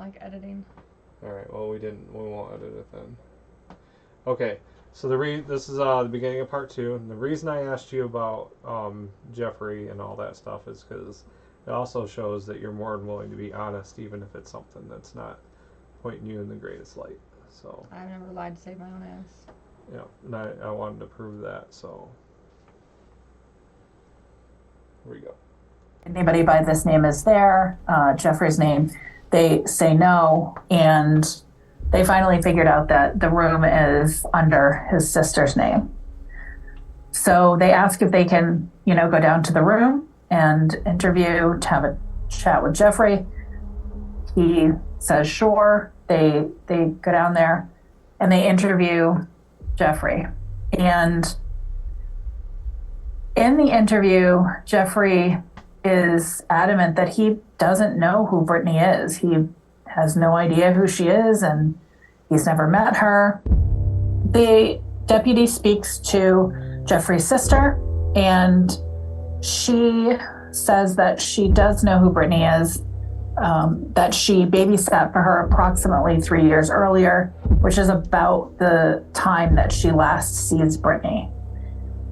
like editing. All right. Well, we won't edit it then. Okay. So this is the beginning of part 2, and the reason I asked you about Jeffrey and all that stuff is because it also shows that you're more than willing to be honest, even if it's something that's not pointing you in the greatest light. So I've never lied to save my own ass. yeah, and I wanted to prove that. So here we go. Anybody by this name is there, Jeffrey's name. They say no, and they finally figured out that the room is under his sister's name. So they ask if they can, go down to the room and interview, to have a chat with Jeffrey. He says sure. They go down there and they interview Jeffrey. And in the interview, Jeffrey is adamant that he doesn't know who Brittany is. He has no idea who she is, and he's never met her. The deputy speaks to Jeffrey's sister, and she says that she does know who Brittany is, that she babysat for her approximately 3 years earlier, which is about the time that she last sees Brittany.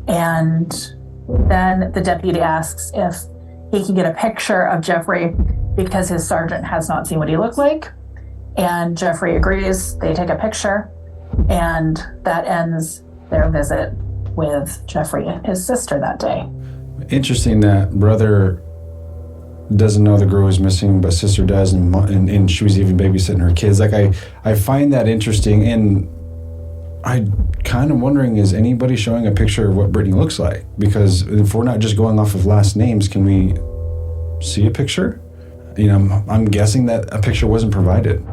And then the deputy asks if he can get a picture of Jeffrey because his sergeant has not seen what he looked like. And Jeffrey agrees. They take a picture, and that ends their visit with Jeffrey and his sister that day. Interesting that brother doesn't know the girl who's missing, but sister does, and she was even babysitting her kids. Like, I find that interesting, and I kind of wondering, is anybody showing a picture of what Brittany looks like? Because if we're not just going off of last names, can we see a picture? I'm guessing that a picture wasn't provided.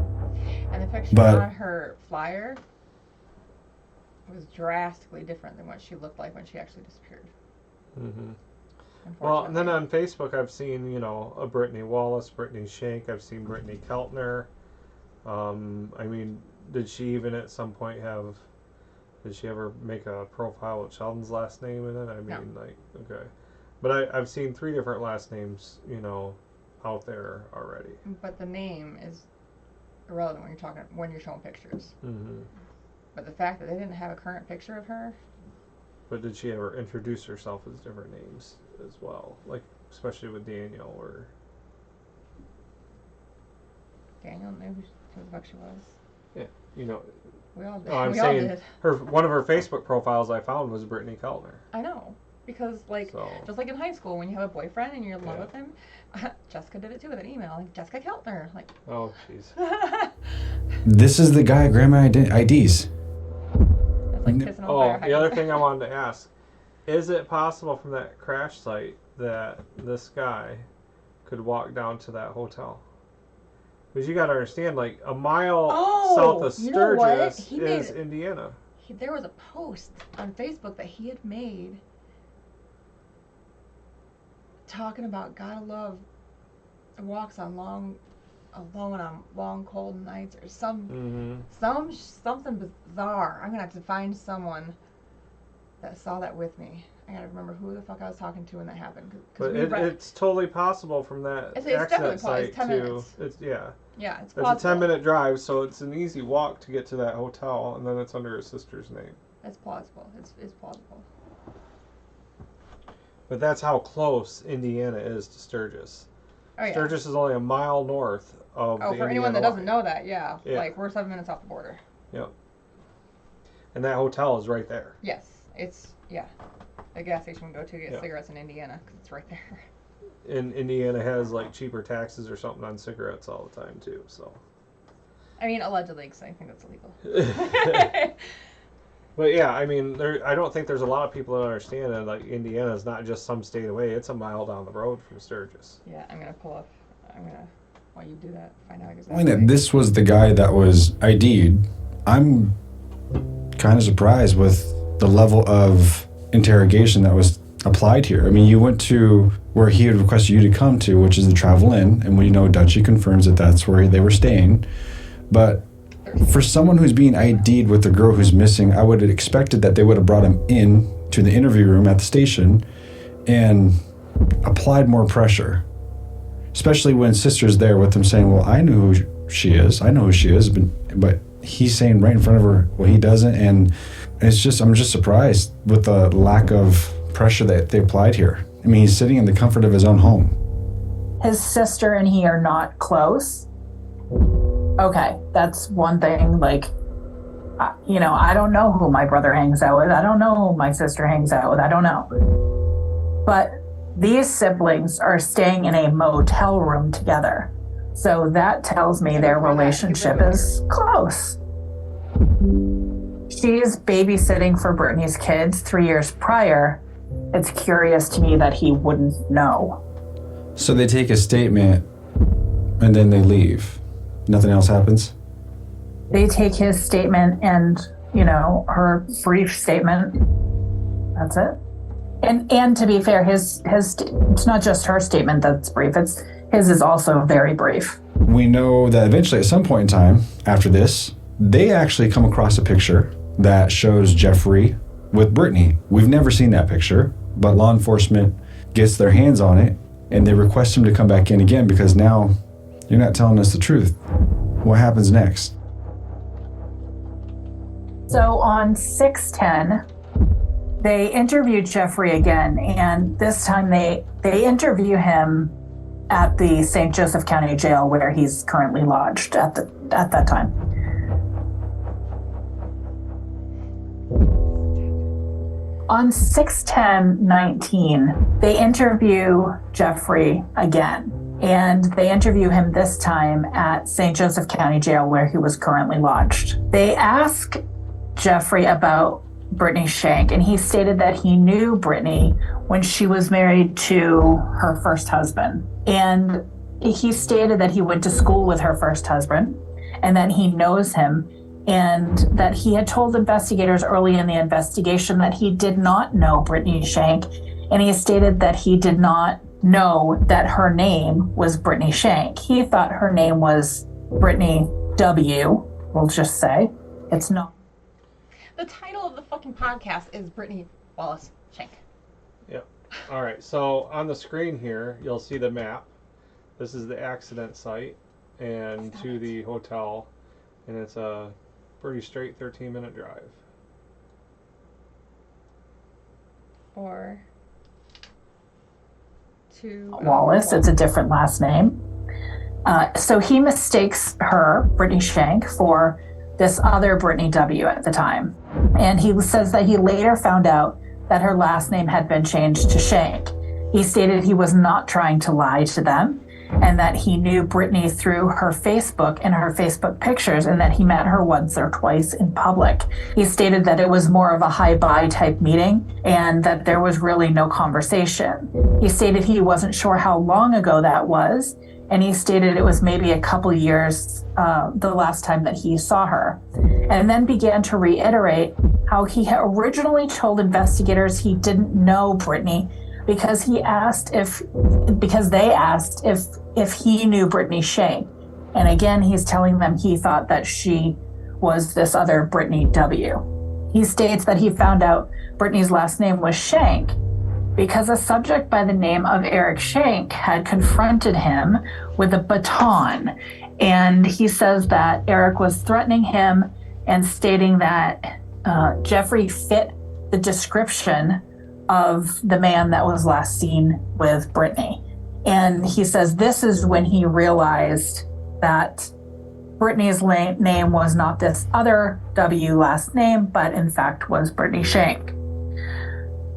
And the picture on her flyer was drastically different than what she looked like when she actually disappeared. Mm-hmm. Well, and then on Facebook, I've seen, a Brittany Wallace, Brittany Shank. I've seen Brittany Keltner. Did she even at some point did she ever make a profile with Sheldon's last name in it? No. Okay. But I've seen 3 different last names, out there already. But the name is irrelevant when you're showing pictures. Mm-hmm. But the fact that they didn't have a current picture of her. But did she ever introduce herself as different names as well? Like, especially with Daniel or... Daniel knew who the fuck she was. Yeah, We all did. No, I'm we all saying did. one of her Facebook profiles I found was Brittany Keltner. I know. Because, just like in high school, when you have a boyfriend and you're in love with him, Jessica did it too with an email. Like, Jessica Keltner. Like, oh, jeez. This is the guy grandma IDs. That's like kissing on fire. The other thing I wanted to ask, is it possible from that crash site that this guy could walk down to that hotel? Because you got to understand, like, a mile south of Sturgis is Indiana. There was a post on Facebook that he had made talking about gotta love walks on alone on long cold nights or something bizarre. I'm gonna have to find someone that saw that with me. I gotta remember who the fuck I was talking to when that happened. But it's totally possible from that accident site to Yeah, it's plausible. It's a 10-minute drive, so it's an easy walk to get to that hotel, and then it's under his sister's name. It's plausible. It's plausible. But that's how close Indiana is to Sturgis. Oh, yeah. Sturgis is only a mile north of the Indiana for anyone that line. doesn't know that, yeah. Like, we're 7 minutes off the border. Yep. And that hotel is right there. Yes, it's, the gas station we go to get cigarettes in Indiana, because it's right there. And Indiana has, like, cheaper taxes or something on cigarettes all the time, too, so. I mean, allegedly, because I think that's illegal. But yeah, I mean, I don't think there's a lot of people that understand that, like, Indiana is not just some state away. It's a mile down the road from Sturgis. Yeah, while you do that, find out exactly. Knowing that this was the guy that was ID'd, I'm kind of surprised with the level of interrogation that was applied here. I mean, you went to where he had requested you to come to, which is the Travel Inn, and we know Dutchie confirms that that's where they were staying. But for someone who's being ID'd with the girl who's missing, I would have expected that they would have brought him in to the interview room at the station and applied more pressure, especially when sister's there with him saying, well, I knew she is. I know who she is, but he's saying right in front of her, well, he doesn't, and I'm just surprised with the lack of pressure that they applied here. I mean, he's sitting in the comfort of his own home. His sister and he are not close. Okay, that's one thing. Like, I don't know who my brother hangs out with. I don't know who my sister hangs out with. I don't know. But these siblings are staying in a motel room together. So that tells me their relationship is close. She's babysitting for Brittany's kids 3 years prior. It's curious to me that he wouldn't know. So they take a statement and then they leave. Nothing else happens? They take his statement and, her brief statement. That's it. And to be fair, his it's not just her statement that's brief. His is also very brief. We know that eventually at some point in time after this, they actually come across a picture that shows Jeffrey with Brittany. We've never seen that picture, but law enforcement gets their hands on it and they request him to come back in again because now you're not telling us the truth. What happens next? So on 6/10, they interviewed Jeffrey again, and this time they interview him at the St. Joseph County Jail where he's currently lodged at that time. On 6/10/19, they interview Jeffrey again, and they interview him this time at St. Joseph County Jail where he was currently lodged. They ask Jeffrey about Brittany Shank, and he stated that he knew Brittany when she was married to her first husband. And he stated that he went to school with her first husband and that he knows him, and that he had told investigators early in the investigation that he did not know Brittany Shank, and he stated that he did not know that her name was Brittany Shank. He thought her name was Brittany W., we'll just say. It's not. The title of the fucking podcast is Brittany Wallace Shank. Yep. All right. So on the screen here, you'll see the map. This is the accident site and to the hotel, and it's a pretty straight 13-minute drive. Or to Wallace. It's a different last name. So he mistakes her, Brittany Shank, for this other Brittany W. at the time. And he says that he later found out that her last name had been changed to Shank. He stated he was not trying to lie to them, and that he knew Brittany through her Facebook and her Facebook pictures, and that he met her once or twice in public. He stated that it was more of a hi-bye type meeting and that there was really no conversation. He stated he wasn't sure how long ago that was, and he stated it was maybe a couple years the last time that he saw her, and then began to reiterate how he had originally told investigators he didn't know Brittany because they asked if he knew Brittany Shank. And again, he's telling them he thought that she was this other Brittany W. He states that he found out Brittany's last name was Shank because a subject by the name of Eric Shank had confronted him with a baton. And he says that Eric was threatening him and stating that Jeffrey fit the description of the man that was last seen with Brittany. And he says this is when he realized that Brittany's name was not this other W last name, but in fact was Brittany Shank.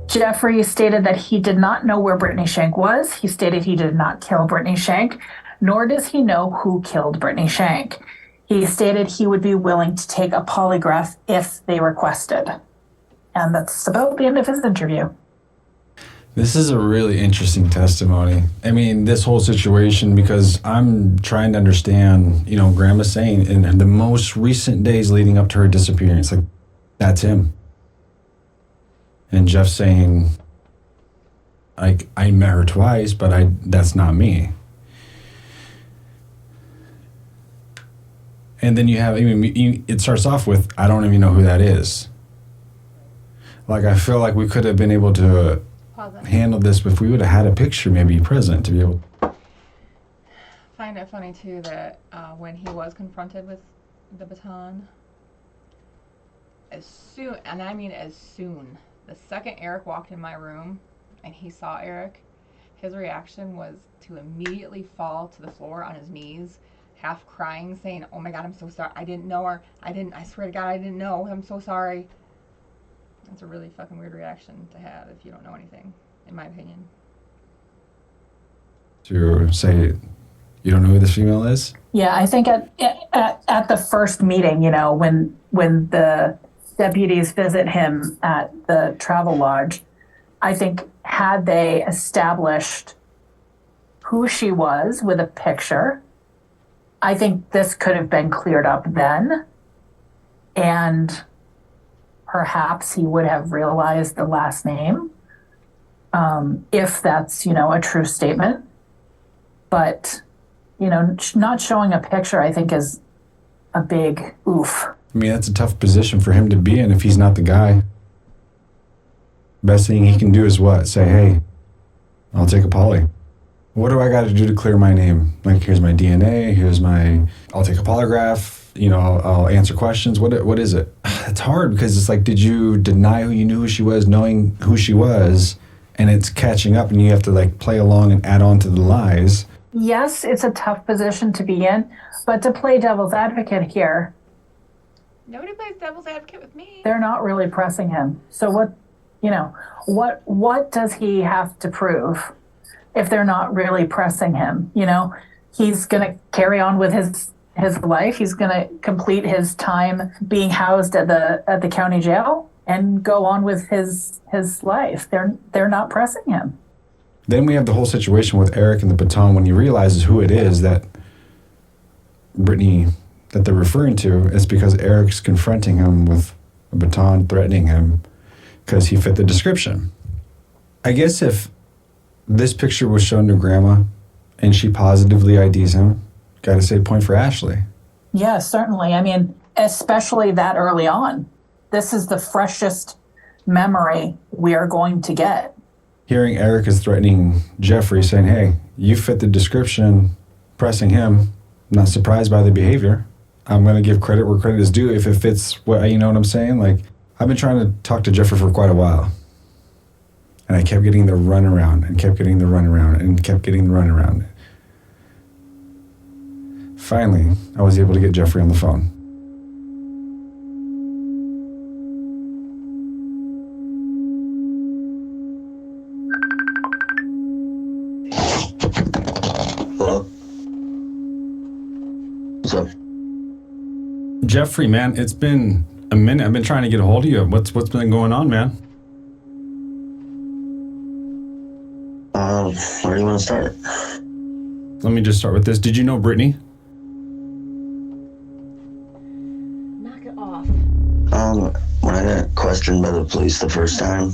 Jeffrey stated that he did not know where Brittany Shank was. He stated he did not kill Brittany Shank, nor does he know who killed Brittany Shank. He stated he would be willing to take a polygraph if they requested. And that's about the end of his interview. This is a really interesting testimony. I mean, this whole situation, because I'm trying to understand, Grandma's saying in the most recent days leading up to her disappearance, like, that's him. And Jeff saying, like, I met her twice, but that's not me. And then it starts off with, I don't even know who that is. Like, I feel like we could have been able to handle this if we would have had a picture maybe present to be able. find it funny too that when he was confronted with the baton, as soon, and I mean as soon, the second Eric walked in my room and he saw Eric, his reaction was to immediately fall to the floor on his knees, half crying, saying, "Oh my God, I'm so sorry. I didn't know her. I swear to God, I didn't know. I'm so sorry." That's a really fucking weird reaction to have if you don't know anything, in my opinion. To say, you don't know who this female is? Yeah, I think at the first meeting, you know, when the deputies visit him at the travel lodge, I think had they established who she was with a picture, I think this could have been cleared up then. And perhaps he would have realized the last name, if that's, you know, a true statement. But, you know, not showing a picture, I think, is a big oof. I mean, that's a tough position for him to be in if he's not the guy. Best thing he can do is what? Say, hey, I'll take a poly. What do I got to do to clear my name? Like, here's my DNA, I'll take a polygraph, you know, I'll answer questions. What is it? It's hard because it's like, did you deny who you knew who she was, knowing who she was, and it's catching up and you have to like play along and add on to the lies? Yes, it's a tough position to be in, but to play devil's advocate here, Nobody plays devil's advocate with me. they're not really pressing him. So what does he have to prove if they're not really pressing him? You know, he's going to carry on with his life. He's going to complete his time being housed at the county jail and go on with his life. They're not pressing him. Then we have the whole situation with Eric and the baton when he realizes who it is that Brittany, that they're referring to. It's because Eric's confronting him with a baton, threatening him because he fit the description. I guess if this picture was shown to Grandma and she positively IDs him, gotta say point for Ashley. Yeah, certainly. I mean, especially that early on. This is the freshest memory we are going to get. Hearing Eric is threatening Jeffrey, saying, hey, you fit the description, pressing him, not surprised by the behavior. I'm going to give credit where credit is due if it fits what, you know what I'm saying? Like, I've been trying to talk to Jeffrey for quite a while. And I kept getting the runaround and kept getting the runaround and kept getting the runaround. Finally, I was able to get Jeffrey on the phone. Hello? What's up? Jeffrey, man, it's been a minute. I've been trying to get a hold of you. What's been going on, man? Where do you want to start? Let me just start with this. Did you know Brittany? Knock it off. When I got questioned by the police the first time,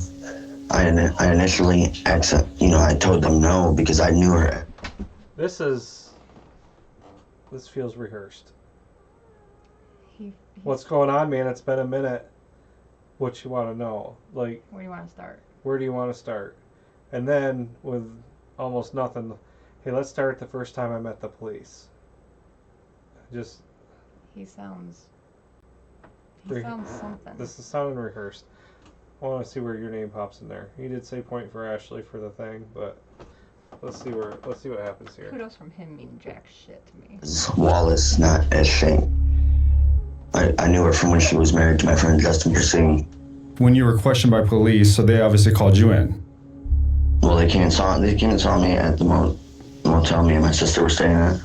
I initially I told them no because I knew her. This feels rehearsed. What's going on, man? It's been a minute. What you want to know? Like, Where do you want to start? where do you want to start? And then with almost nothing, hey, let's start at the first time I met the police. He sounds something. This is sounding rehearsed. I want to see where your name pops in there. You did say point for Ashley for the thing, but let's see what happens here. Kudos from him mean jack shit to me. It's Wallace, not S. Shank. I knew her from when she was married to my friend Justin Persing. When you were questioned by police, so they obviously called you in. Well, they came and saw me at the motel me and my sister were staying at.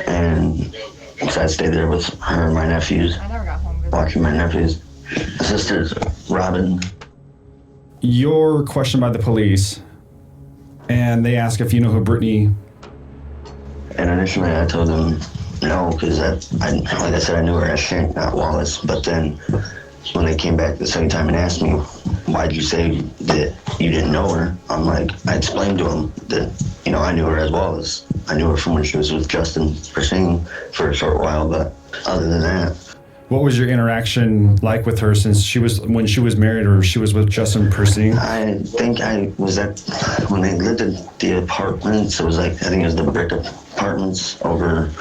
And because I stayed there with her and my nephews, I never got home. watching my nephews. My sister's Robin. You're questioned by the police, and they ask if you know who Brittany. And initially I told them no, because like I said, I knew her as Shank, not Wallace. But then when they came back the second time and asked me, why'd you say that you didn't know her? I'm like, I explained to them that, I knew her as Wallace. I knew her from when she was with Justin Persing for a short while, but other than that. What was your interaction like with her when she was married or she was with Justin Persing? I think I was when they lived at the apartments. It was I think it was the brick apartments over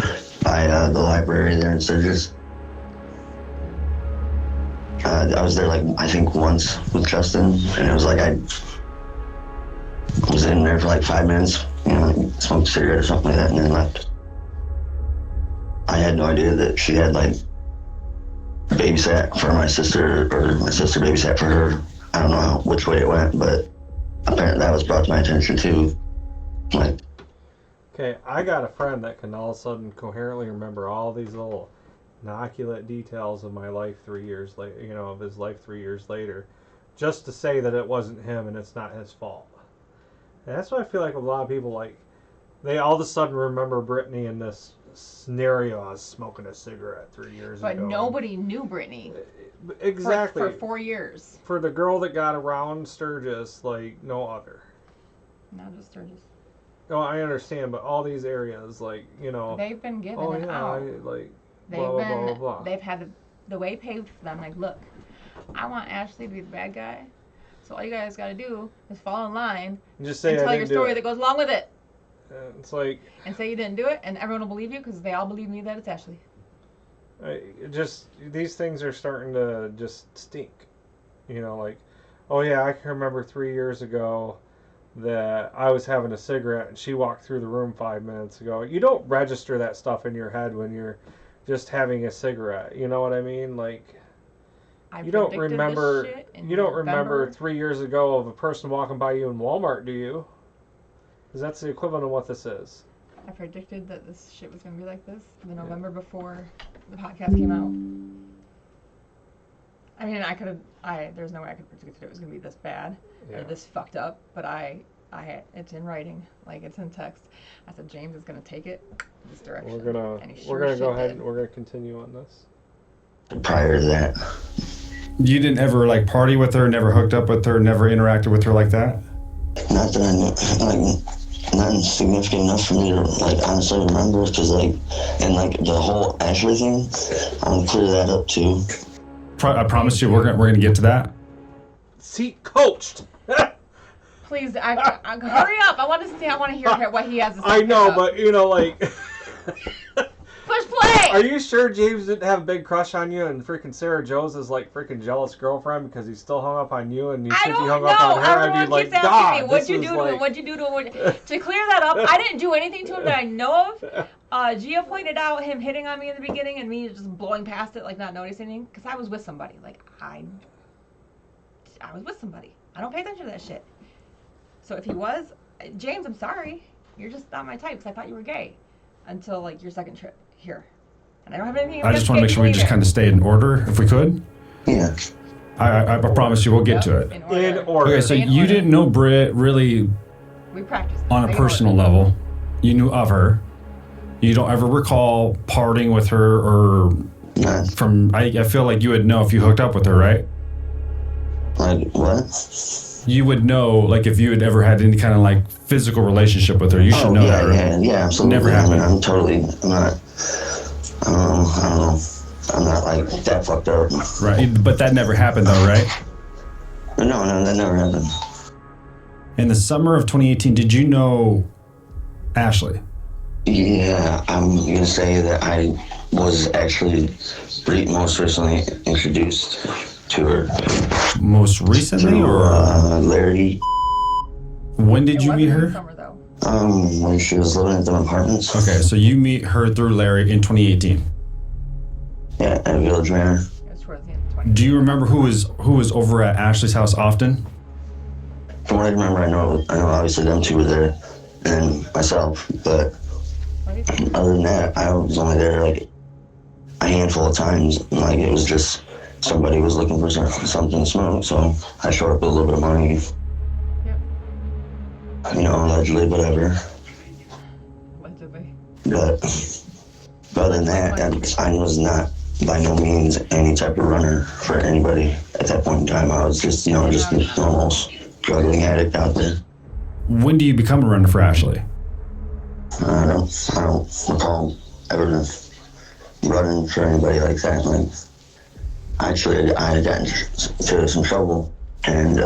by the library there in Sturgis. I was there I think once with Justin, and it was I was in there for 5 minutes, smoked a cigarette or something like that, and then left. I had no idea that she had babysat for my sister, or my sister babysat for her. I don't know which way it went, but apparently that was brought to my attention too. Okay, I got a friend that can all of a sudden coherently remember all these little inoculate details of my life 3 years later, of his life 3 years later, just to say that it wasn't him and it's not his fault. And that's what I feel like a lot of people, they all of a sudden remember Brittany in this scenario. I was smoking a cigarette 3 years ago. But nobody knew Brittany. Exactly. For 4 years. For the girl that got around Sturgis like no other. Not just Sturgis. Oh, I understand, but all these areas, they've been given oh, an yeah, out. blah, blah. They've had the way paved for them. Look, I want Ashley to be the bad guy. So all you guys got to do is fall in line and just say and tell your story that goes along with it. It's and say you didn't do it, and everyone will believe you because they all believe me that it's Ashley. These things are starting to just stink. Oh yeah, I can remember 3 years ago that I was having a cigarette and she walked through the room 5 minutes ago. You don't register that stuff in your head when you're just having a cigarette. You know what I mean? You don't remember. You don't remember 3 years ago of a person walking by you in Walmart, do you? Because that's the equivalent of what this is. I predicted that this shit was gonna be like this the November before the podcast came out. I mean, there's no way I could predict that it was gonna be this bad or this fucked up. But it's in writing, it's in text. I said James is gonna take it this direction. We're gonna go ahead and we're gonna continue on this. Prior to that, you didn't ever party with her, never hooked up with her, never interacted with her like that? Not that I knew, nothing significant enough for me to honestly remember, because and the whole Ashley thing, I'm gonna clear that up too. I promise you, we're gonna get to that. See, coached. Please, hurry up! I want to hear what he has to say. I know, but push play. Are you sure James didn't have a big crush on you, and freaking Sarah Joe's is freaking jealous girlfriend because he's still hung up on you, and you think he hung up on her? Everyone keeps asking me, what'd you do to him? What'd you do to him? To clear that up, I didn't do anything to him that I know of. Gia pointed out him hitting on me in the beginning and me just blowing past it, not noticing anything, because I was with somebody. I was with somebody. I don't pay attention to that shit. So if he was, James, I'm sorry. You're just not my type, because I thought you were gay. Until your second trip here. And I don't have anything. I just want to make sure we just kind of stay in order, if we could. Yeah. I promise you we'll get to it. In order. Okay, so you didn't know Britt really we practiced on a personal level. You knew of her. You don't ever recall partying with her or I feel like you would know if you hooked up with her, right? What? You would know, if you had ever had any kind of physical relationship with her. You should know that, right? Yeah, absolutely. Never happened. I'm not. I don't know. I'm not that fucked up. Right, but that never happened though, right? No, that never happened. In the summer of 2018, did you know Ashley? Yeah, I'm gonna say that I was actually most recently introduced to her. Most recently, or Larry? When did you meet her? Summer, though. When she was living at the apartments. Okay, so you meet her through Larry in 2018. Yeah, at Village Manor. It was towards the end of 2018. Do you remember who was over at Ashley's house often? From what I remember, I know obviously them two were there, and myself, but other than that, I was only there a handful of times. It was just somebody was looking for something to smoke, so I showed up with a little bit of money. Yep. Allegedly, whatever. Allegedly. But other than that, I was not by no means any type of runner for anybody at that point in time. I was just, just a normal struggling addict out there. When do you become a runner for Ashley? I don't recall ever running for anybody like that. Actually, I got into some trouble, and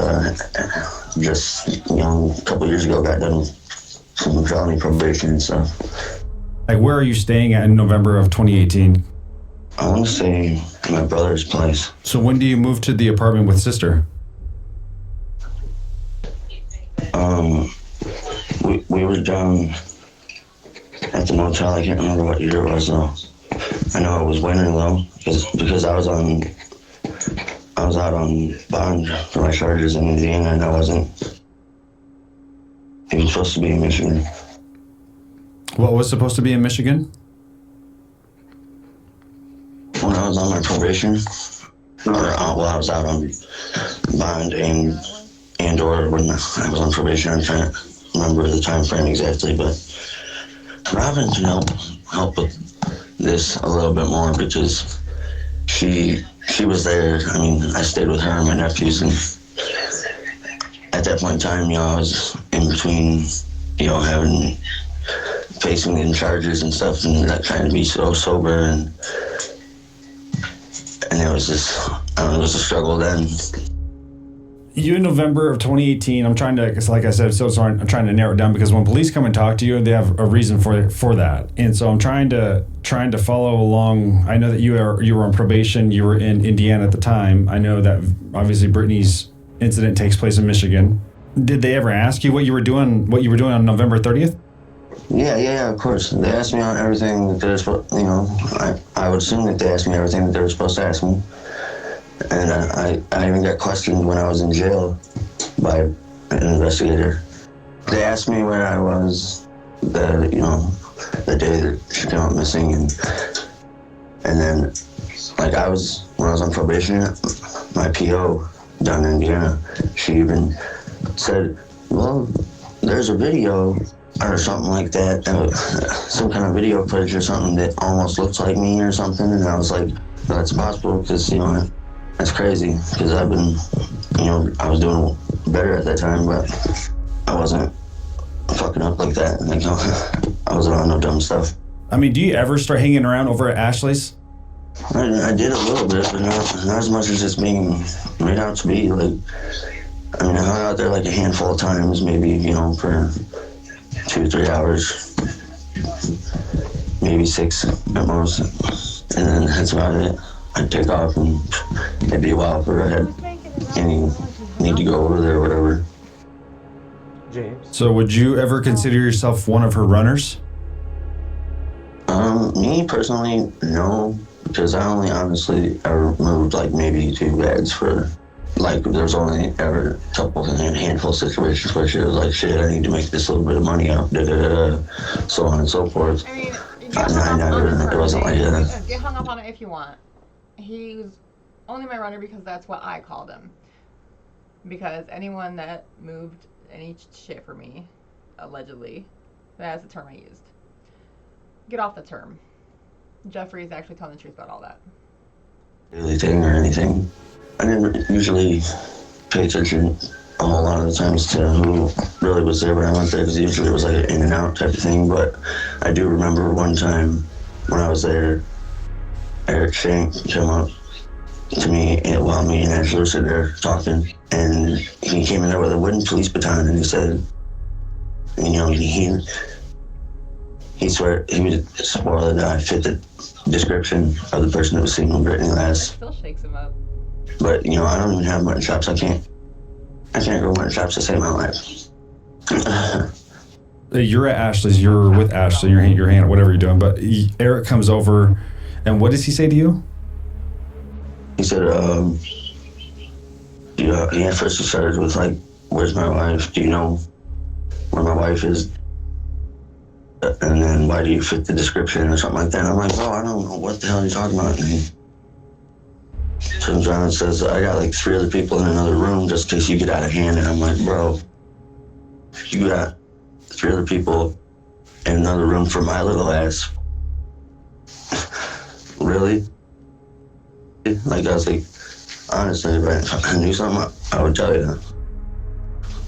just a couple years ago got done with some felony probation and stuff. Like, where are you staying at in November of 2018? I want to say my brother's place. So when do you move to the apartment with sister? We were down at the motel. I can't remember what year it was though. I know it was winter though, because I was out on bond for my charges in Indiana, and I wasn't even supposed to be in Michigan. What was supposed to be in Michigan? When I was on my probation, I was out on bond and or when I was on probation. I'm trying to remember the time frame exactly, but Robin can help with this a little bit more because she was there. I mean, I stayed with her and my nephews, and at that point in time, I was in between, facing the charges and stuff, and not trying to be so sober, and it was just, it was a struggle then. You in November of 2018, I'm trying to, like I said, I'm trying to narrow it down because when police come and talk to you, they have a reason for that. And so I'm trying to follow along. I know that you were on probation. You were in Indiana at the time. I know that obviously Brittany's incident takes place in Michigan. Did they ever ask you what you were doing on November 30th? Yeah, of course. They asked me on everything that they're supposed, I would assume that they asked me everything that they were supposed to ask me. And I even got questioned when I was in jail by an investigator. They asked me where I was the day that she came out missing, and then when I was on probation, my PO down in Indiana, she even said, well, there's a video or something like that, some kind of video footage or something that almost looks like me or something, and I was like, well, that's possible because that's crazy because I've been, I was doing better at that time, but I wasn't fucking up like that. I wasn't on no dumb stuff. I mean, do you ever start hanging around over at Ashley's? I did a little bit, but not as much as it's being made out to be. I hung out there like a handful of times, maybe, for 2-3 hours, maybe 6 at most, and then that's about it. I'd take off and it'd be a while before I had any need to go over there or whatever. James? So would you ever consider yourself one of her runners? Me personally, no, because I only honestly ever moved maybe 2 bags for, there's only ever a handful of situations where she was like, shit, I need to make this little bit of money out, so on and so forth. I mean, it wasn't like that. Get hung up on it if you want. He's only my runner because that's what I called him. Because anyone that moved any shit for me, allegedly, that's the term I used. Get off the term. Jeffrey is actually telling the truth about all that. Anything or anything. I didn't usually pay attention a whole lot of the times to who really was there when I went there, because usually it was like an in and out type of thing. But I do remember one time when I was there, Eric Shank came up to me while me and Angela were sitting there talking, and he came in there with a wooden police baton, and he said, he swore that I fit the description of the person that was seen with Brittany last. Still shakes him up. But I don't even have mutton chops. I can't grow mutton chops to save my life. You're at Ashley's. You're with Ashley. Your hand, whatever you're doing. But Eric comes over, and what does he say to you? He said, he first started with where's my wife? Do you know where my wife is? And then why do you fit the description or something like that? And I'm like, oh, I don't know what the hell are you talking about. And he turns around and says, I got 3 other people in another room just in case you get out of hand. And I'm like, bro, you got 3 other people in another room for my little ass. Really? I was like, honestly, if I knew something, I would tell you.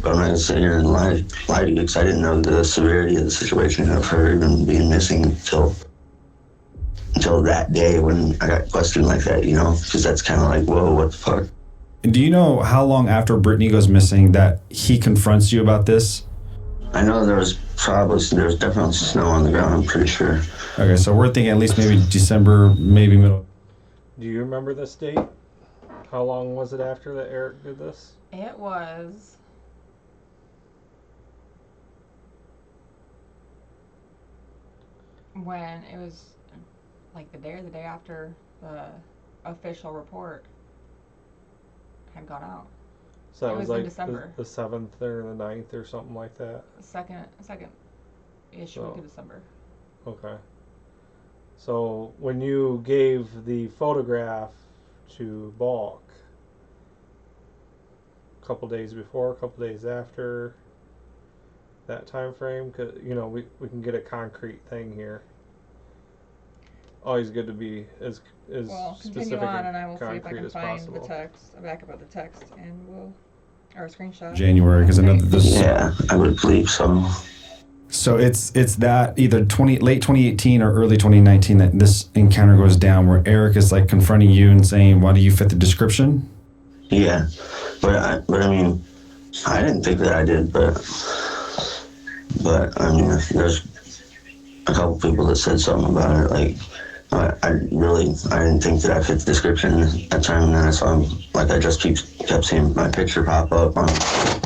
But I'm not gonna sit here and lie to you because I didn't know the severity of the situation of her even being missing until until that day when I got questioned like that, you know, because that's kind of like, whoa, what the fuck? Do you know how long after Brittany goes missing that he confronts you about this? I know there's definitely snow on the ground, I'm pretty sure. Okay, so we're thinking at least maybe December, maybe middle. Do you remember this date? How long was it after that Eric did this? It was when it was like the day or the day after the official report had gone out. So that It was was in like December. the 7th or the 9th or something like that. Second ish So- week of December. Okay. So when you gave the photograph to Balk, a couple days before, a couple days after that time frame, cause you know we can get a concrete thing here. Always good to be as Well, continue specific on, and I will see if I concrete can as find possible. the text, a backup of the text, and or a screenshot. January, because I know that this. Yeah, I would believe so. So it's that either late 2018 or early 2019 that this encounter goes down, where Eric is like confronting you and saying, "Why do you fit the description?" Yeah, but I mean, I didn't think that I did, but I mean, there's a couple people that said something about it. Like, I didn't think that I fit the description at the time, and then I saw him. Like, I just kept seeing my picture pop up on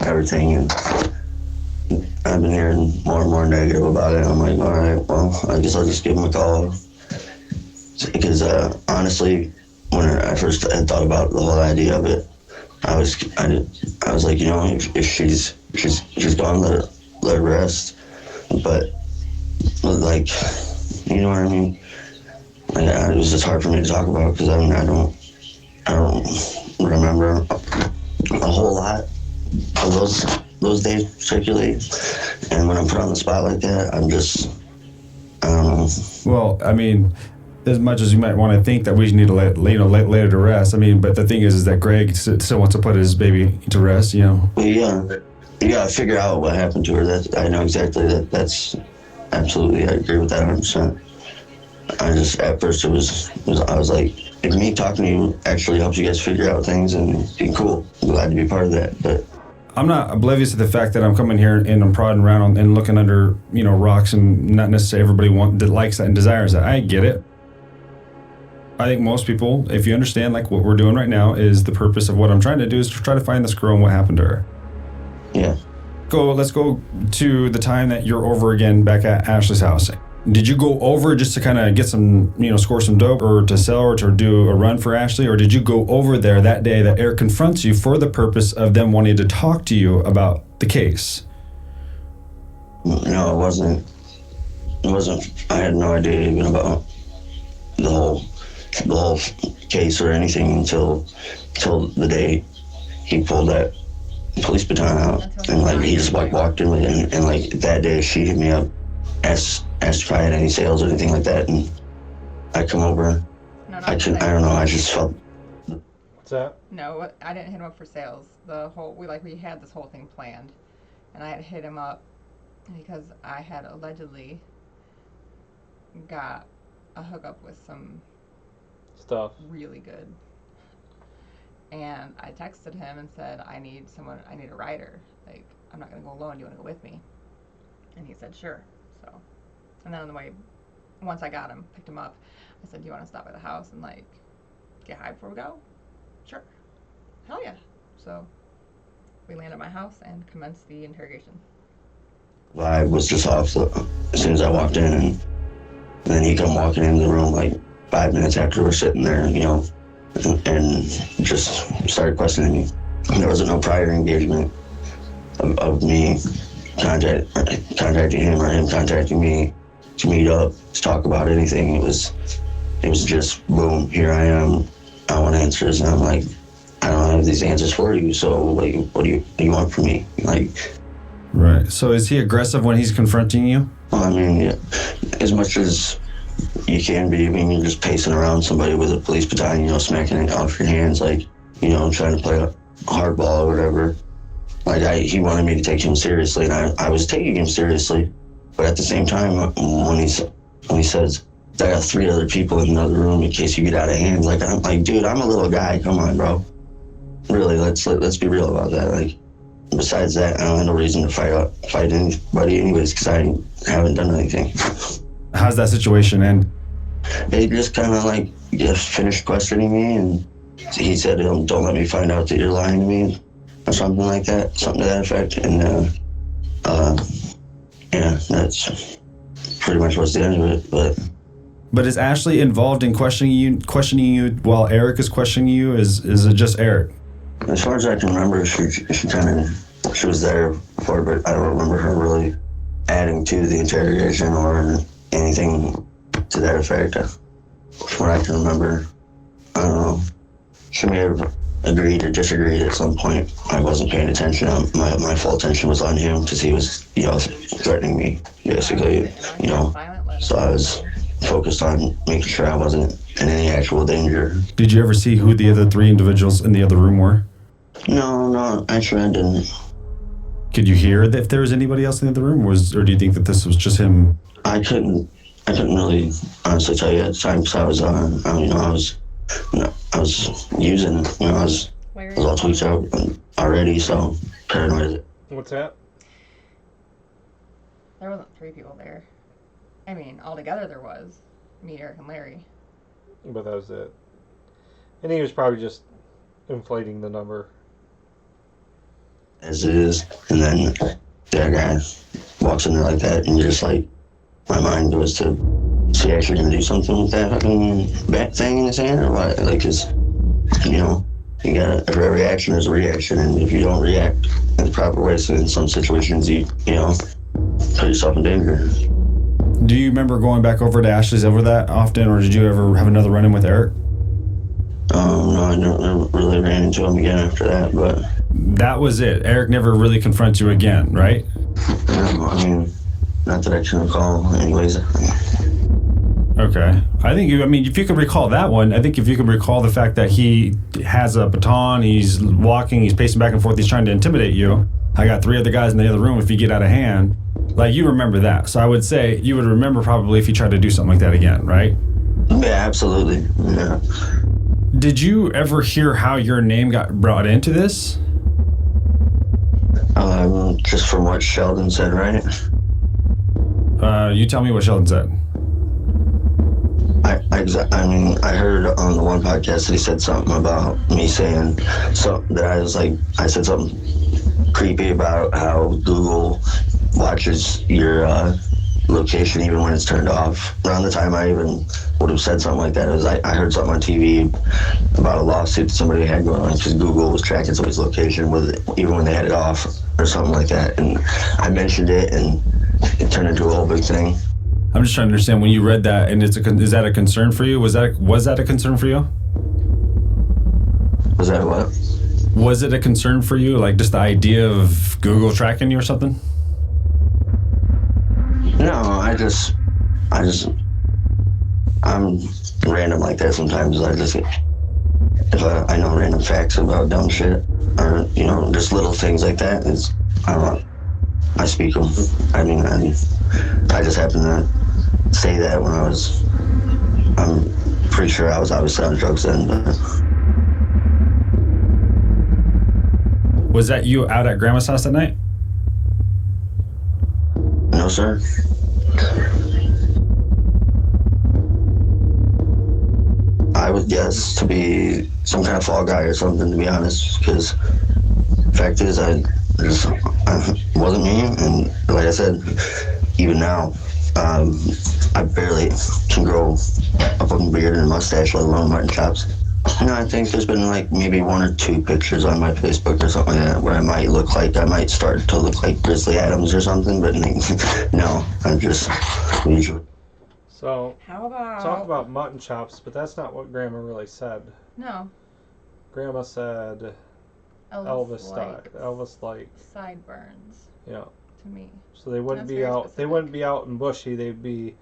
everything, and I've been hearing more and more negative about it. I'm like, all right, well, I guess I'll just give him a call. Because honestly, when I first had thought about the whole idea of it, I was like, you know, if she's gone, let her rest. But like, you know what I mean? Like, it was just hard for me to talk about because I don't remember a whole lot of those days particularly. And when I'm put on the spot like that, I don't know. Well, I mean, as much as you might want to think that we need to let her to rest, I mean, but the thing is that Greg still wants to put his baby to rest, you know. Well, yeah, you gotta figure out what happened to her. I know exactly that's absolutely, I agree with that 100%. At first I was like, if me talking to you actually helps you guys figure out things, and cool, I'm glad to be part of that. But I'm not oblivious to the fact that I'm coming here and I'm prodding around and looking under, you know, rocks, and not necessarily everybody that likes that and desires that. I get it. I think most people, if you understand like what we're doing right now, is the purpose of what I'm trying to do is to try to find this girl and what happened to her. yeah. Let's go to the time that you're over again back at Ashley's house. Did you go over just to kind of get some, you know, score some dope or to sell or to do a run for Ashley? Or did you go over there that day that Eric confronts you for the purpose of them wanting to talk to you about the case? No, it wasn't. I had no idea even about the whole case or anything until the day he pulled that police baton out, and like he just walked in with it, and like that day she hit me up, asked if I had any sales or anything like that, and I come over. No, I don't know. I just felt. What's that? No, I didn't hit him up for sales. We had this whole thing planned, and I had hit him up because I had allegedly got a hookup with some Stuff. really good. And I texted him and said, I need a rider. Like, I'm not gonna go alone, do you wanna go with me? And he said, sure. So, and then on the way, once I got him, picked him up, I said, do you wanna stop by the house and like, get high before we go? Sure. Hell yeah. So, we landed at my house and commenced the interrogation. Vibe was just off as soon as I walked in, and then he come walking into the room like 5 minutes after we're sitting there, you know, and just started questioning me. There wasn't no prior engagement of me contacting him or him contacting me to meet up, to talk about anything. It was just boom, here I am, I want answers, and I'm like, I don't have these answers for you, so like, what do you want from me? Like, Right. So is he aggressive when he's confronting you? well, I mean, yeah, as much as you can be. I mean, you're just pacing around somebody with a police baton, you know, smacking it off your hands, like, you know, trying to play a hardball or whatever. Like, he wanted me to take him seriously, and I was taking him seriously. But at the same time, when he says, I got 3 other people in another room in case you get out of hand. Like, I'm like, dude, I'm a little guy. Come on, bro. Really, let's be real about that. Like, besides that, I don't have no reason to fight anybody anyways, because I haven't done anything. How's that situation end? They just kind of like just finished questioning me, and he said, don't let me find out that you're lying to me, or something like that, something to that effect. And yeah, that's pretty much what's the end of it. But is Ashley involved in questioning you while Eric is questioning you? Is it just Eric? As far as I can remember, she was there before, but I don't remember her really adding to the interrogation or anything to that effect. From what I can remember, I don't know. She may have agreed or disagreed at some point. I wasn't paying attention. My full attention was on him because he was, threatening me, basically, So I was focused on making sure I wasn't in any actual danger. Did you ever see who the other 3 individuals in the other room were? No, actually I didn't. Could you hear if there was anybody else in the other room, or do you think that this was just him? I couldn't really honestly tell you at the time because I was using, I was all tweaked out already, so paranoid. What's that? There wasn't 3 people there. I mean, altogether there was. Me, Eric, and Larry. But that was it. And he was probably just inflating the number. As it is, and then that guy walks in there like that, and you're just like, my mind was to, is he actually gonna do something with that fucking bat thing in his hand, or what? Like, you got every reaction is a reaction, and if you don't react in the proper way, so in some situations you put yourself in danger. Do you remember going back over to Ashley's over that often, or did you ever have another run-in with Eric? No, I never really ran into him again after that, but... That was it. Eric never really confronts you again, right? No, I mean, not that I can recall, anyways. Okay. If you could recall that one, I think if you could recall the fact that he has a baton, he's walking, he's pacing back and forth, he's trying to intimidate you. I got 3 other guys in the other room if you get out of hand. Like, you remember that. So I would say you would remember probably if you tried to do something like that again, right? Yeah, absolutely. Yeah. Did you ever hear how your name got brought into this? Just from what Sheldon said, right? You tell me what Sheldon said. I heard on the one podcast that he said something about me saying that I said something creepy about how Google watches your location even when it's turned off. Around the time I even would have said something like that, it was I heard something on TV about a lawsuit that somebody had going on because Google was tracking somebody's location even when they had it off or something like that. And I mentioned it, and it turned into a whole big thing. I'm just trying to understand when you read that, and is that a concern for you? Was that a concern for you? Was that what? Was it a concern for you, like just the idea of Google tracking you or something? No, I'm random like that sometimes. If I know random facts about dumb shit, or, just little things like that, I speak them. I just happened to say that when I'm pretty sure I was obviously on drugs then, but... Was that you out at Grandma's house that night? No, sir. I would guess to be some kind of fall guy or something, to be honest, because the fact is I wasn't me, and like I said, even now, I barely can grow a fucking beard and a mustache, let alone mutton chops. I think there's been like maybe 1 or 2 pictures on my Facebook or something like that where I might start to look like Grizzly Adams or something, but no, I'm just usual. So, How about... talk about mutton chops, but that's not what Grandma really said. No. Grandma said Elvis-like sideburns. Yeah. To me. So they wouldn't That's be very out. specific. They wouldn't be out and bushy. They'd be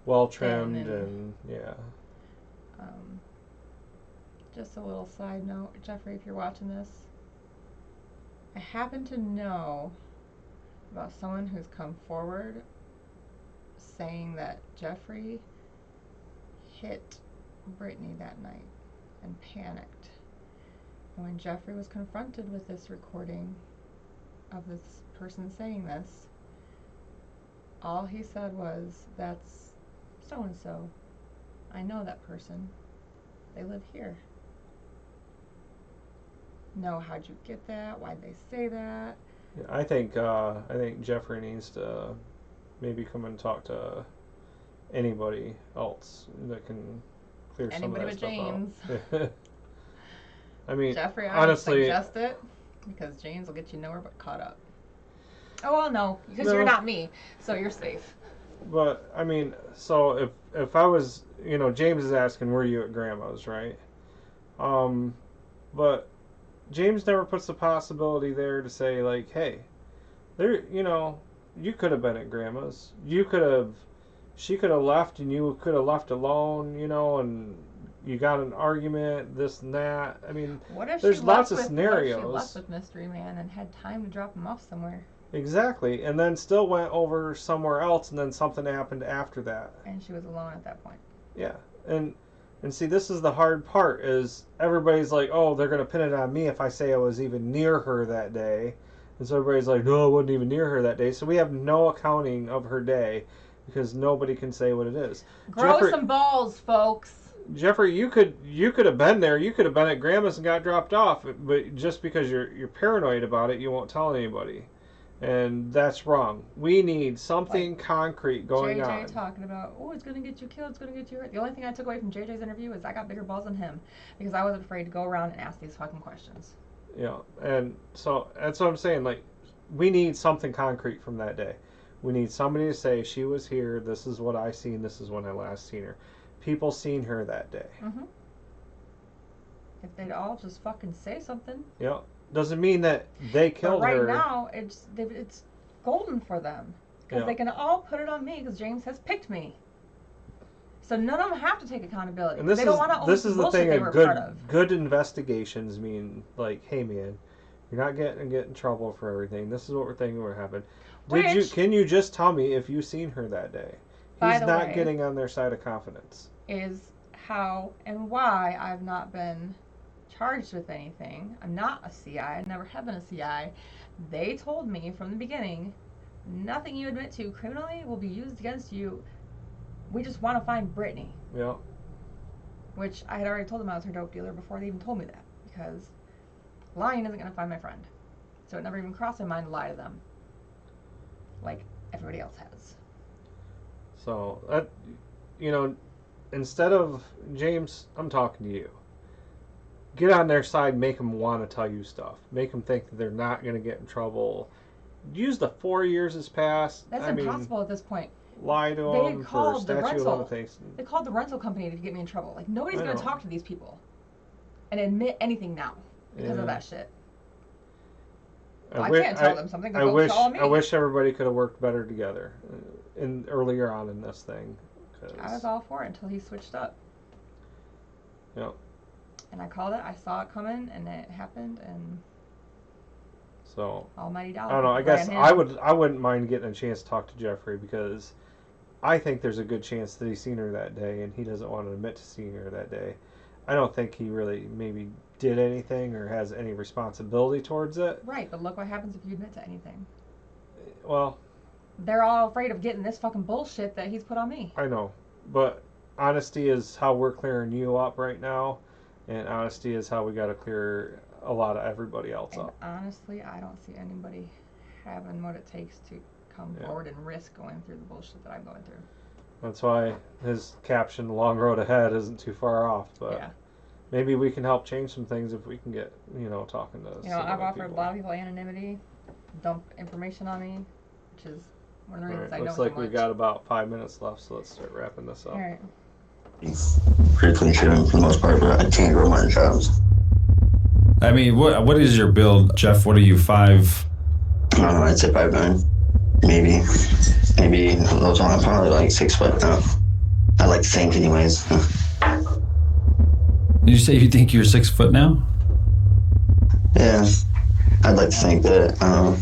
well trimmed Thin and yeah. Just a little side note, Jeffrey, if you're watching this, I happen to know about someone who's come forward saying that Jeffrey hit Brittany that night and panicked. And when Jeffrey was confronted with this recording of this person saying this, all he said was, "That's so-and-so. I know that person. They live here." No, how'd you get that? Why'd they say that? I think Jeffrey needs to maybe come and talk to anybody else that can clear Anybody some of that but stuff James. out. I mean, Jeffrey, I honestly, would suggest it because James will get you nowhere but caught up. Oh well, no, because No. you're not me, so you're safe. but I mean, so if I was, James is asking, were you at Grandma's, right? But James never puts the possibility there to say, like, hey, there, you could have been at Grandma's. She could have left and you could have left alone, and you got an argument, this and that. I mean, What if there's she lots left of with, scenarios. What if she left with Mystery Man and had time to drop him off somewhere? Exactly, and then still went over somewhere else, and then something happened after that. And she was alone at that point. Yeah, and see, this is the hard part, is everybody's like, oh, they're going to pin it on me if I say I was even near her that day. And so everybody's like, no, I wasn't even near her that day. So we have no accounting of her day because nobody can say what it is. Grow some balls, folks. Jeffrey, you could have been there. You could have been at Grandma's and got dropped off. But just because you're paranoid about it, you won't tell anybody. And that's wrong. We need something concrete going on. JJ talking about, oh, it's going to get you killed, it's going to get you hurt. The only thing I took away from JJ's interview is I got bigger balls than him because I wasn't afraid to go around and ask these fucking questions. Yeah, and so that's what I'm saying. Like, we need something concrete from that day. We need somebody to say, she was here, this is what I seen, this is when I last seen her. People seen her that day. Mm-hmm. If they'd all just fucking say something. Yeah. Doesn't mean that they killed but right her. Right now, it's golden for them. Because they can all put it on me because James has picked me. So none of them have to take accountability. And this they don't want to own this is the thing. they were Good part of. good investigations mean, like, hey man, you're not getting in trouble for everything. This is what we're thinking would happen. Can you just tell me if you seen her that day? He's not getting on their side of confidence. Is how and why I've not been charged with anything. I'm not a CI. I never have been a CI. They told me from the beginning, nothing you admit to criminally will be used against you. We just want to find Brittany. Yeah. Which I had already told them I was her dope dealer before they even told me that. Because lying isn't going to find my friend. So it never even crossed my mind to lie to them. Like everybody else has. So, instead of, James, I'm talking to you. Get on their side, make them want to tell you stuff. Make them think that they're not going to get in trouble. Use the 4 years has passed. That's impossible at this point. Lie to them for statute of limitations. They called the rental company to get me in trouble. Like, nobody's going to talk to these people and admit anything now because of that shit. I can't tell them something because they'll tell me. I wish everybody could have worked better together earlier on in this thing. I was all for it until he switched up. Yep. And I called it. I saw it coming, and it happened. And so almighty dollar. I don't know. I guess I wouldn't mind getting a chance to talk to Jeffrey because I think there's a good chance that he's seen her that day, and he doesn't want to admit to seeing her that day. I don't think he really maybe did anything or has any responsibility towards it. Right, but look what happens if you admit to anything. Well, they're all afraid of getting this fucking bullshit that he's put on me. I know, but honesty is how we're clearing you up right now, and honesty is how we got to clear a lot of everybody else up. Honestly, I don't see anybody having what it takes to come forward and risk going through the bullshit that I'm going through. That's why his caption, "Long Road Ahead," isn't too far off, but maybe we can help change some things if we can get, talking to some I've offered people. a lot of people anonymity, dump information on me, which is one of the reasons I looks know like so much. we've got about 5 minutes left, so let's start wrapping this up. All right. Pretty clean shooting for the most part, but I can't grow my jobs. I mean, what is your build, Jeff? What are you, 5? I don't know, I'd say 5'9". Maybe those on. I'm probably like 6 foot now. I like to think, anyways. Did you say you think you're 6 foot now? Yeah, I'd like to think that I'm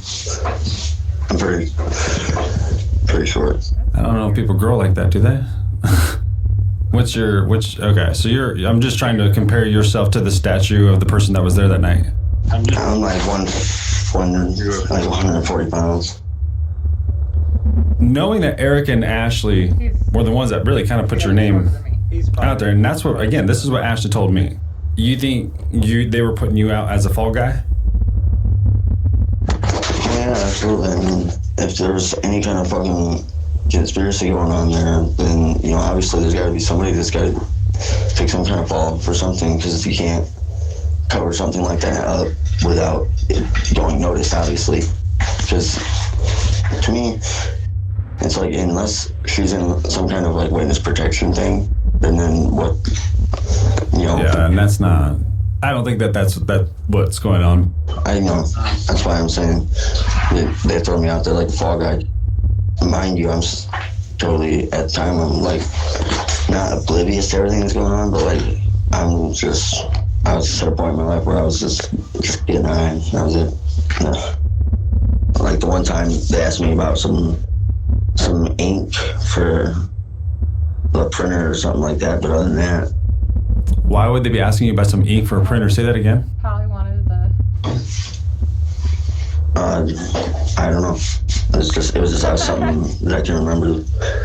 pretty short. I don't know if people grow like that, do they? Okay, so I'm just trying to compare yourself to the statue of the person that was there that night. I'm like 140 pounds. Knowing that Eric and Ashley were the ones that really kind of put your name out there, and that's what, again, this is what Ashley told me. You think they were putting you out as a fall guy? Yeah, absolutely. I mean, if there's any kind of fucking conspiracy going on there, then, you know, obviously there's got to be somebody that's got to take some kind of fall for something, because if you can't cover something like that up without it going noticed, obviously. Because to me, it's like, unless she's in some kind of like witness protection thing, and then what, you know. Yeah, and that's not. I don't think that's what's going on. I know. That's why I'm saying they throw me out there like a fall guy. Mind you, I'm totally, at the time, I'm like not oblivious to everything that's going on, but like I was at a point in my life where I was just getting high. That was it. Yeah. Like the one time they asked me about some ink for the printer or something like that, but other than that. Why would they be asking you about some ink for a printer? Say that again. Holly wanted the. I don't know. It was just something that I can remember.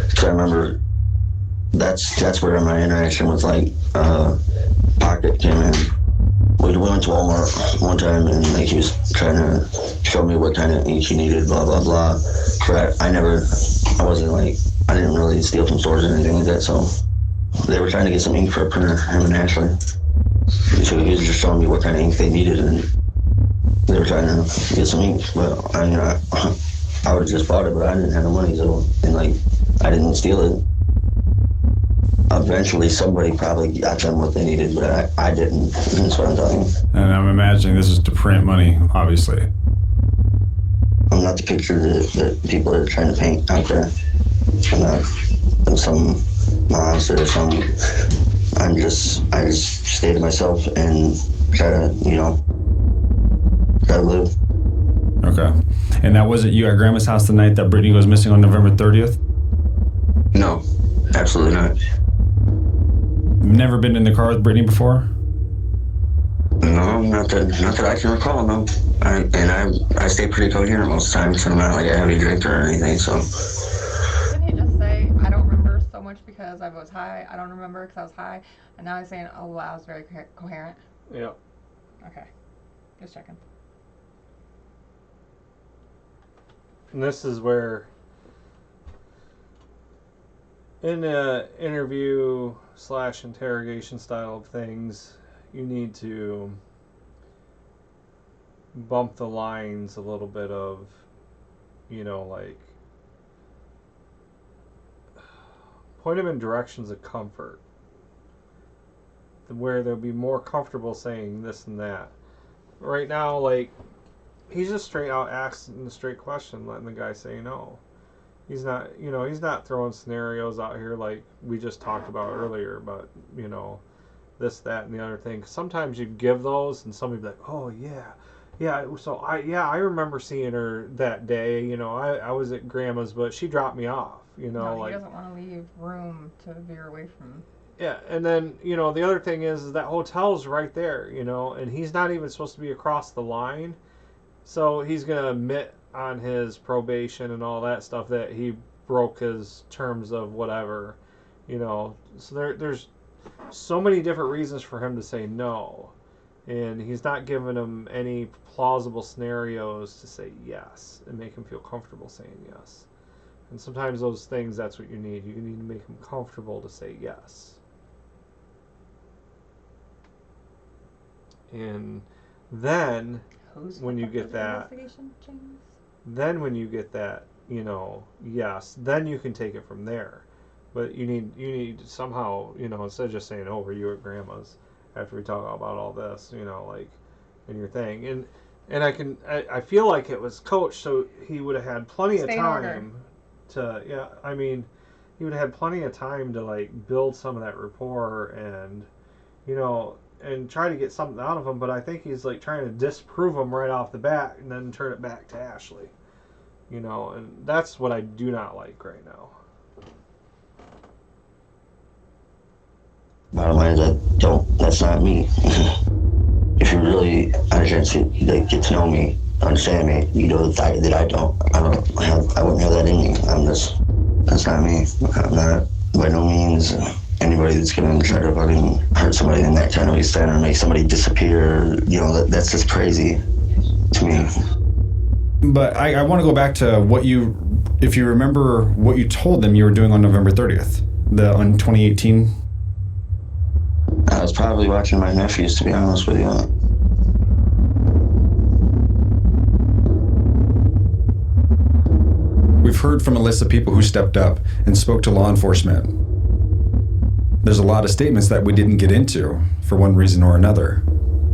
Because I remember that's where my interaction with like Pocket came in. We went to Walmart one time, and like he was trying to show me what kind of ink he needed, blah blah blah. But I didn't really steal from stores or anything like that. So they were trying to get some ink for a printer, him and Ashley. So he was just showing me what kind of ink they needed, and they were trying to get some ink. But I would have just bought it, but I didn't have the money, so, and like I didn't steal it. Eventually, somebody probably got them what they needed, but I didn't. That's what I'm telling you. And I'm imagining this is to print money, obviously. I'm not the picture that people are trying to paint out there. I'm not some monster or something. I just stay to myself and try to live. Okay. And that wasn't you at Grandma's house the night that Brittany was missing on November 30th? No, absolutely not. Never been in the car with Brittany before? No, not that I can recall, no. I stay pretty coherent most of the time, so I'm not like a heavy drinker or anything, so. Didn't he just say, I don't remember so much because I was high, I don't remember because I was high, and now he's saying, oh, well, I was very coherent? Yeah. Okay. Just checking. And this is where, in a interview / interrogation style of things, you need to bump the lines a little bit of, like, point them in directions of comfort, where they'll be more comfortable saying this and that. Right now, like, he's just straight out asking the straight question, letting the guy say no. He's not, he's not throwing scenarios out here like we just talked about earlier, but, this, that, and the other thing. Sometimes you give those, and somebody be like, oh, yeah, so I remember seeing her that day, I was at Grandma's, but she dropped me off, No, like. he doesn't want to leave room to veer away from. Yeah, and then, the other thing is that hotel's right there, and he's not even supposed to be across the line. So he's going to admit on his probation and all that stuff that he broke his terms of whatever, So there's so many different reasons for him to say no. And he's not giving him any plausible scenarios to say yes and make him feel comfortable saying yes. And sometimes those things, that's what you need. You need to make him comfortable to say yes. And then when you get that, yes, then you can take it from there. But you need somehow, instead of just saying, oh, were you at Grandma's, after we talk about all this, like, in your thing. And I feel like it was coached, so he would have had plenty of time to, he would have had plenty of time to, like, build some of that rapport and, and try to get something out of him, but I think he's like trying to disprove him right off the bat and then turn it back to Ashley. And that's what I do not like right now. bottom line is that's not me. If you really understand, get to know me, understand me, you know that I wouldn't have that in me. That's not me. I'm not, by no means, anybody that's gonna try to fucking hurt somebody in that kind of extent or make somebody disappear, that's just crazy to me. But I want to go back to if you remember what you told them you were doing on November 30th, on 2018. I was probably watching my nephews, to be honest with you. We've heard from a list of people who stepped up and spoke to law enforcement. There's a lot of statements that we didn't get into for one reason or another.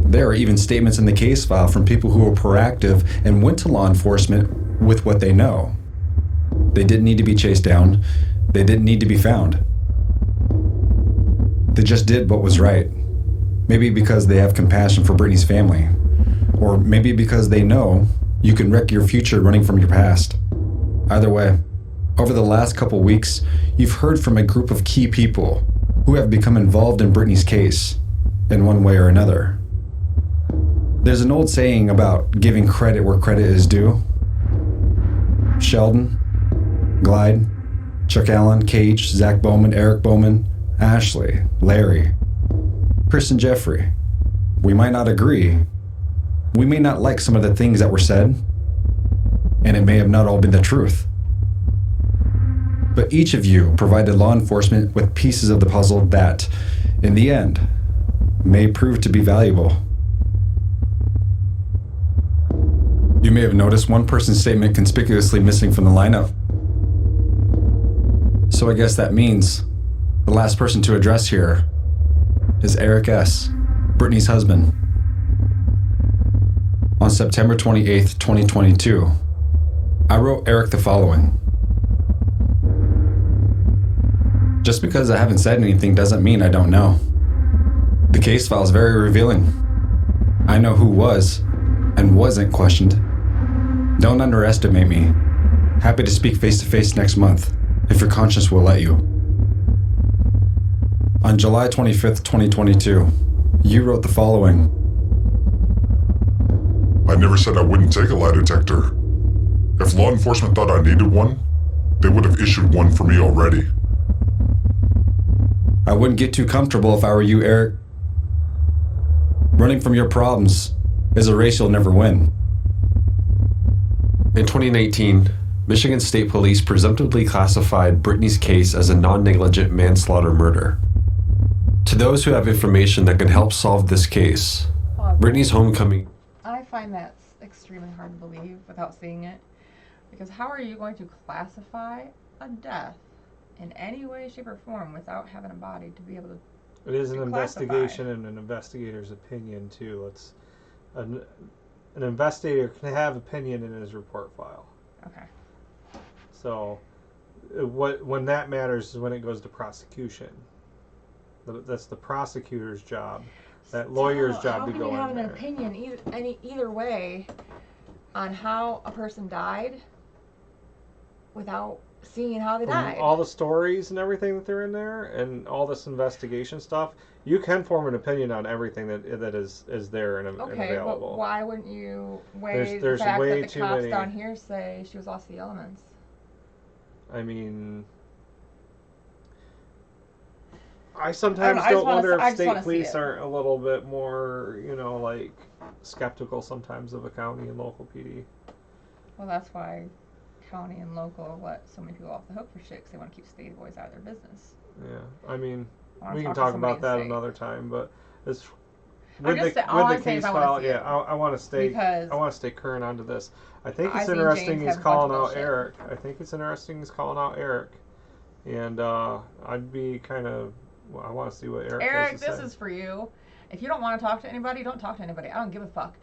There are even statements in the case file from people who were proactive and went to law enforcement with what they know. They didn't need to be chased down. They didn't need to be found. They just did what was right. Maybe because they have compassion for Brittany's family. Or maybe because they know you can wreck your future running from your past. Either way, over the last couple weeks, you've heard from a group of key people who have become involved in Brittany's case in one way or another. There's an old saying about giving credit where credit is due. Sheldon, Glide, Chuck Allen, Cage, Zach Bowman, Eric Bowman, Ashley, Larry, Chris and Jeffrey. We might not agree. We may not like some of the things that were said, and it may have not all been the truth. But each of you provided law enforcement with pieces of the puzzle that, in the end, may prove to be valuable. You may have noticed one person's statement conspicuously missing from the lineup. So I guess that means the last person to address here is Eric S., Brittany's husband. On September 28th, 2022, I wrote Eric the following. Just because I haven't said anything doesn't mean I don't know. The case file is very revealing. I know who was and wasn't questioned. Don't underestimate me. Happy to speak face to face next month, if your conscience will let you. On July 25th, 2022, you wrote the following. I never said I wouldn't take a lie detector. If law enforcement thought I needed one, they would have issued one for me already. I wouldn't get too comfortable if I were you, Eric. Running from your problems is a race you'll never win. In 2019, Michigan State Police presumptively classified Brittany's case as a non-negligent manslaughter murder. To those who have information that can help solve this case, Brittany's homecoming. I find that extremely hard to believe without seeing it. Because how are you going to classify a death in any way, shape, or form without having a body to be able to It is an classify? investigation and an investigator's opinion, too. It's an investigator can have opinion in his report file. Okay. So when that matters is when it goes to prosecution. That's the prosecutor's job. That lawyer's job to go in there. How can you have an opinion either way on how a person died without seeing how they died? All the stories and everything that they're in there and all this investigation stuff, you can form an opinion on everything that is there and available. Okay, but why wouldn't you weigh There's the fact way that the too cops many. down here say she was lost to the elements? I mean, I sometimes don't wonder if state police aren't a little bit more, like skeptical sometimes of a county and local PD. Well, that's why county and local let so many people off the hook for shit because they want to keep state boys out of their business. Yeah, I mean, I we can talk about that another time, but it's with the case file. Yeah, I want to stay current onto this. I think it's interesting he's calling out Eric. And I'd be kind of. Well, I want to see what Eric has to say. This is for you. If you don't want to talk to anybody, don't talk to anybody. I don't give a fuck.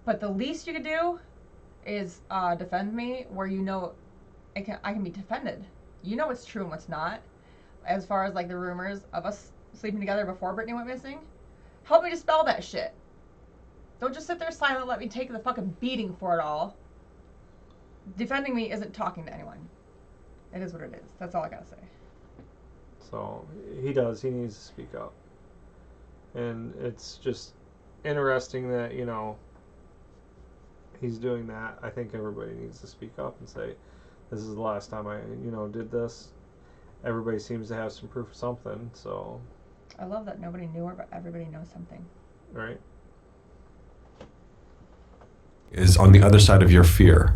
But the least you could do is defend me where I can be defended. You know what's true and what's not. As far as like the rumors of us sleeping together before Brittany went missing, help me dispel that shit. Don't just sit there silent and let me take the fucking beating for it all. Defending me isn't talking to anyone. It is what it is. That's all I gotta say. So he does. He needs to speak up. And it's just interesting that, he's doing that. I think everybody needs to speak up and say, this is the last time I, did this. Everybody seems to have some proof of something, so. I love that nobody knew her, but everybody knows something. Right. Is on the other side of your fear.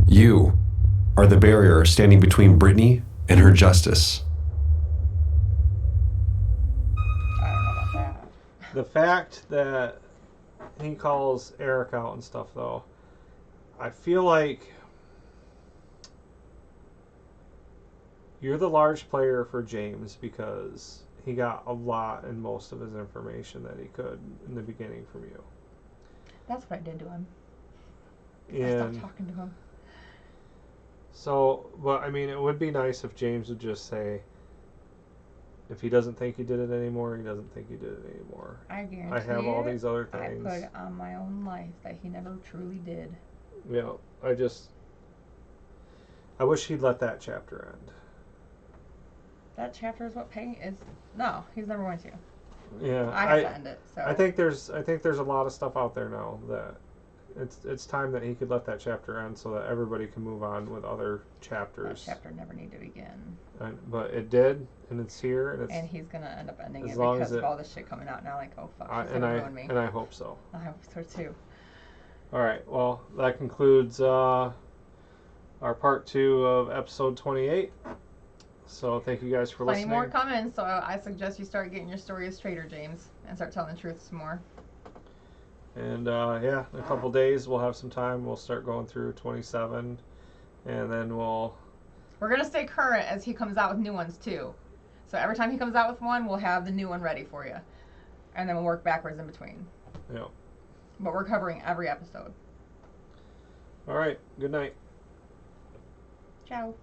You are the barrier standing between Brittany and her justice. I don't know about that. The fact that he calls Eric out and stuff, though, I feel like you're the large player for James because he got a lot and most of his information that he could in the beginning from you. That's what I did to him. I And stopped talking to him. so, but I mean, it would be nice if James would just say, if he doesn't think he did it anymore, he doesn't think he did it anymore. I guarantee I have all these other things. I put on my own life that he never truly did. Yeah, I wish he'd let that chapter end. That chapter is what Peggy is. No, he's never going to. Yeah, I have to end it. So I think there's a lot of stuff out there now that it's time that he could let that chapter end so that everybody can move on with other chapters. that chapter never need to begin. But it did, and it's here, And he's gonna end up ending as it long because as of all this shit coming out now. Like, oh fuck, she's and gonna ruin me. and I hope so. I hope so too. All right, well that concludes our part 2 of episode 28. So thank you guys for Plenty listening. more coming, so I suggest you start getting your story straighter, James, and start telling the truth some more. And in a couple days we'll have some time. We'll start going through 27, and then we're gonna stay current as he comes out with new ones too. So every time he comes out with one, we'll have the new one ready for you, and then we'll work backwards in between. Yeah. But we're covering every episode. All right. Good night. Ciao.